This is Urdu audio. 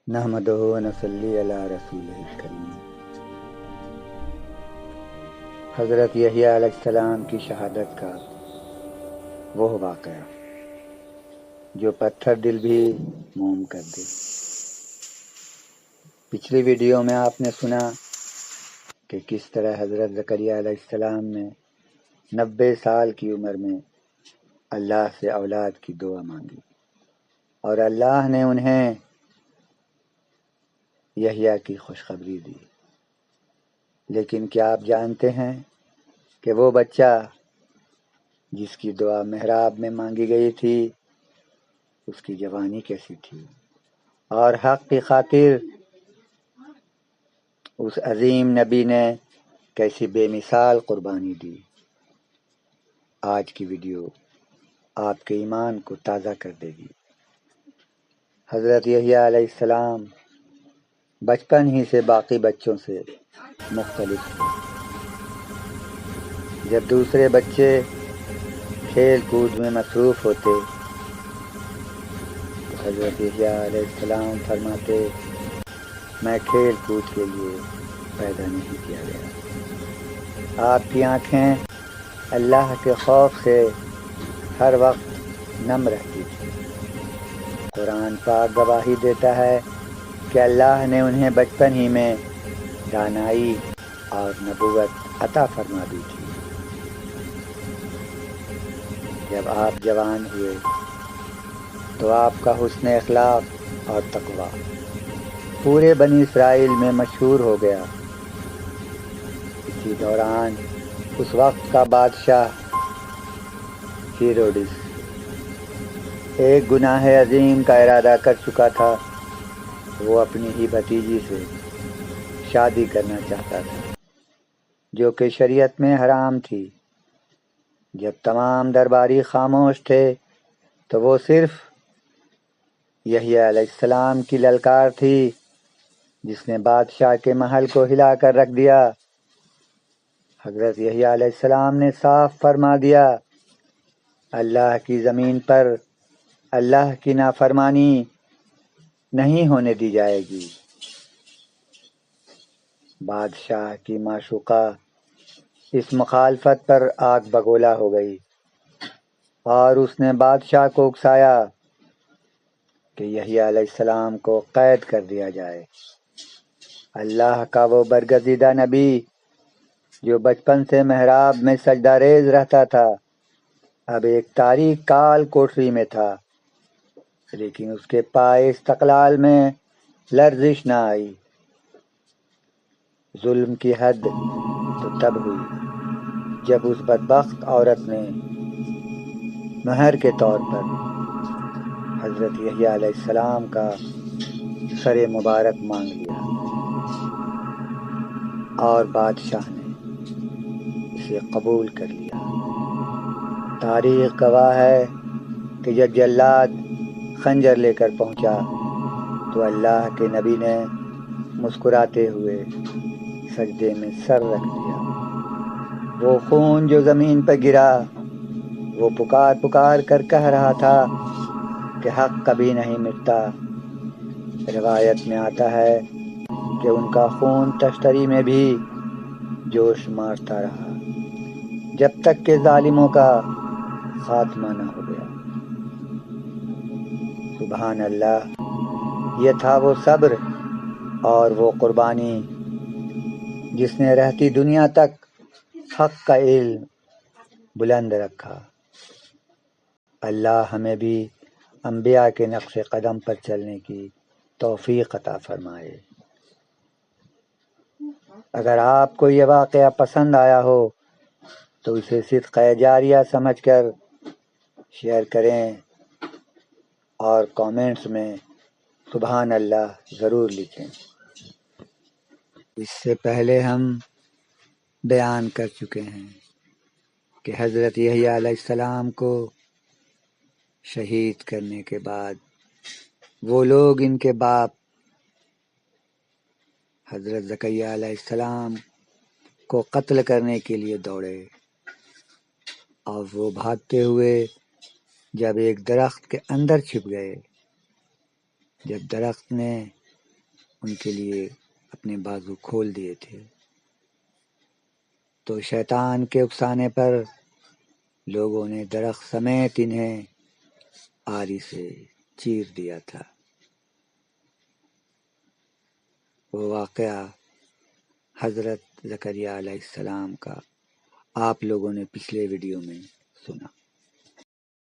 نحمدہ و نصلی علی رسولہ الکریم۔ حضرت یحییٰ علیہ السلام کی شہادت کا وہ واقعہ جو پتھر دل بھی موم کر دے۔ پچھلی ویڈیو میں آپ نے سنا کہ کس طرح حضرت زکریا علیہ السلام نے 90 سال کی عمر میں اللہ سے اولاد کی دعا مانگی اور اللہ نے انہیں یحییٰ کی خوشخبری دی۔ لیکن کیا آپ جانتے ہیں کہ وہ بچہ جس کی دعا محراب میں مانگی گئی تھی اس کی جوانی کیسی تھی، اور حق کی خاطر اس عظیم نبی نے کیسی بے مثال قربانی دی۔ آج کی ویڈیو آپ کے ایمان کو تازہ کر دے گی۔ حضرت یحییٰ علیہ السلام بچپن ہی سے باقی بچوں سے مختلف تھے۔ جب دوسرے بچے کھیل کود میں مصروف ہوتے تو حضرت یحییٰ علیہ السلام فرماتے، میں کھیل کود کے لیے پیدا نہیں کیا گیا۔ آپ کی آنکھیں اللہ کے خوف سے ہر وقت نم رہتی تھی۔ قرآن پاک گواہی دیتا ہے کہ اللہ نے انہیں بچپن ہی میں دانائی اور نبوت عطا فرما دی تھی۔ جب آپ جوان ہوئے تو آپ کا حسن اخلاق اور تقویٰ پورے بنی اسرائیل میں مشہور ہو گیا۔ اسی دوران اس وقت کا بادشاہ ہیروڈس ایک گناہ عظیم کا ارادہ کر چکا تھا۔ وہ اپنی ہی بھتیجی سے شادی کرنا چاہتا تھا جو کہ شریعت میں حرام تھی۔ جب تمام درباری خاموش تھے تو وہ صرف یحییٰ علیہ السلام کی للکار تھی جس نے بادشاہ کے محل کو ہلا کر رکھ دیا۔ حضرت یحییٰ علیہ السلام نے صاف فرما دیا، اللہ کی زمین پر اللہ کی نافرمانی نہیں ہونے دی جائے گی۔ بادشاہ کی معشوقہ اس مخالفت پر آگ بگولا ہو گئی اور اس نے بادشاہ کو اکسایا کہ یحییٰ علیہ السلام کو قید کر دیا جائے۔ اللہ کا وہ برگزیدہ نبی جو بچپن سے محراب میں سجدہ ریز رہتا تھا اب ایک تاریک کال کوٹری میں تھا، لیکن اس کے پائے استقلال میں لرزش نہ آئی۔ ظلم کی حد تو تب ہوئی جب اس بدبخت عورت نے مہر کے طور پر حضرت یحییٰ علیہ السلام کا سر مبارک مانگ لیا اور بادشاہ نے اسے قبول کر لیا۔ تاریخ گواہ ہے کہ جب جلاد خنجر لے کر پہنچا تو اللہ کے نبی نے مسکراتے ہوئے سجدے میں سر رکھ دیا۔ وہ خون جو زمین پر گرا وہ پکار پکار کر کہہ رہا تھا کہ حق کبھی نہیں مٹتا۔ روایت میں آتا ہے کہ ان کا خون تشتری میں بھی جوش مارتا رہا جب تک کہ ظالموں کا خاتمہ نہ ہو گیا۔ سبحان اللہ، یہ تھا وہ صبر اور وہ قربانی جس نے رہتی دنیا تک حق کا علم بلند رکھا۔ اللہ ہمیں بھی انبیاء کے نقش قدم پر چلنے کی توفیق عطا فرمائے۔ اگر آپ کو یہ واقعہ پسند آیا ہو تو اسے صدقہ جاریہ سمجھ کر شیئر کریں اور کامنٹس میں سبحان اللہ ضرور لکھیں۔ اس سے پہلے ہم بیان کر چکے ہیں کہ حضرت یحییٰ علیہ السلام کو شہید کرنے کے بعد وہ لوگ ان کے باپ حضرت زکریا علیہ السلام کو قتل کرنے کے لیے دوڑے اور وہ بھاگتے ہوئے جب ایک درخت کے اندر چھپ گئے، جب درخت نے ان کے لیے اپنے بازو کھول دیے تھے، تو شیطان کے اکسانے پر لوگوں نے درخت سمیت انہیں آری سے چیر دیا تھا۔ وہ واقعہ حضرت زکریا علیہ السلام کا آپ لوگوں نے پچھلے ویڈیو میں سنا۔